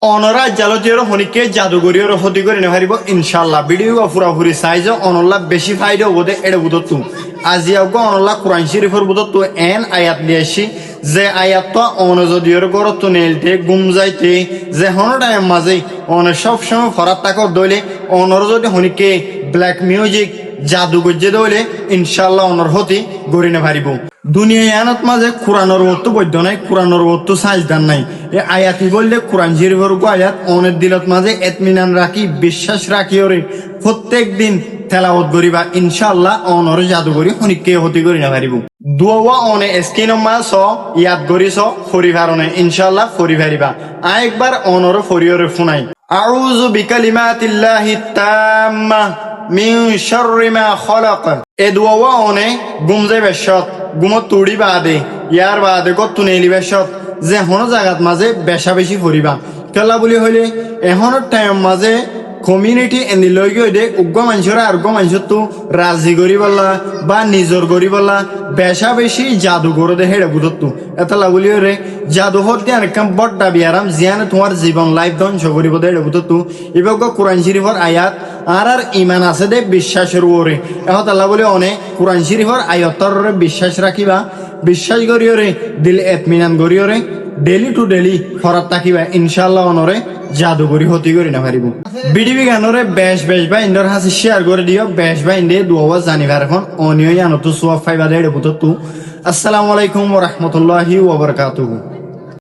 অনরা জালতীয় হনিকে জাদুঘরীয় হতি করে নেহারিব ইনশাল্লাহ ভিডিও পুরাপুরি সাইজ অনল্লা বেশি ফাইদা বোধে এড়ে বুধ তু আজিয়াগ অনল্লা কোরআন শরীফের বুধ তু এন আয়াত লিয়েছি যে আয়াত অনজদীয় গরত নেলতে গুম যাইতে যে হন টাইম মাঝে অন সব সময় ফরাত তাকর দইলে অনর যদি হনিকে ব্ল্যাক মিউজিক জাদুঘর যে দইলে ইনশাল্লাহ অনর হতি গড়ি নেহারিব দুনিয়া আনত মাঝে কোরআনের বস্তু বৈধ নাই কোরআনের বস্তু সাজদান নাই এ আয়াতি বললে কোরআন শরীফের আয়াত অনেক দিলত মাঝে এতমিনান রাখি বিশ্বাস রাখি ওরে প্রত্যেক দিন তেলাওয়াত করিবা ইনশাআল্লাহ অনর জাদুঘরি হনিকে হতি করি না পারিব দুয়া অনে স্কিন মাস ইয়াদ করিস পরিবারনে ইনশাআল্লাহ পরিবারিবা একবার অনর ফরিয়রে ফুনাই আউযু বিকালিমাতিল্লাহি তাম্মা মিন শাররি মা খালাক এ দুয়া অনে গুমজে বেশত গুমত তুড়ি বাদে ইয়ার বাদে কত নেলি বেশত যে হন জায়গাত মাঝে বেশা বেশি ফুরিবা কেলা বলি হইলে এহনের টাইম মাঝে কমিউনিটি এনে লই গই দে উগ্র মানুষরা আর মানুষ তো রাজি করি বললা বা নিজর করি বললা বেশা বেশি জাদু করে দে হেড়ে বুঝত এটা লাগুলি রে জাদু হতে অনেকম বড় বিয়ারাম জিয়ানে তোমার জীবন লাইফ ধ্বংস করিব দে হেড়ে বুঝত এবার কোরআন শরীফের আয়াত আর ইমান আছে দে বিশ্বাসের ওরে এখন আল্লাহ বলে অনেক কোরআন শরীফের আয়াতর বিশ্বাস রাখিবা বিশ্বাস করিও রে দিল এতমিনান করিও রে ডেলি টু ডেলি ফরাত থাকিবা ইনশাআল্লাহ অনরে জাদুঘরি হতি করি না পারিব বিডিবি গানরে বেশ বা ইন্দর হাসি শেয়ার করে দিও বেশ বা ইন্দে দুয়া জানিবার এখন অনিয় আনত সোয়াব ফাইবা দেড় বুত তু আসসালামু আলাইকুম ওয়া রাহমাতুল্লাহি ওয়া বারাকাতুহু।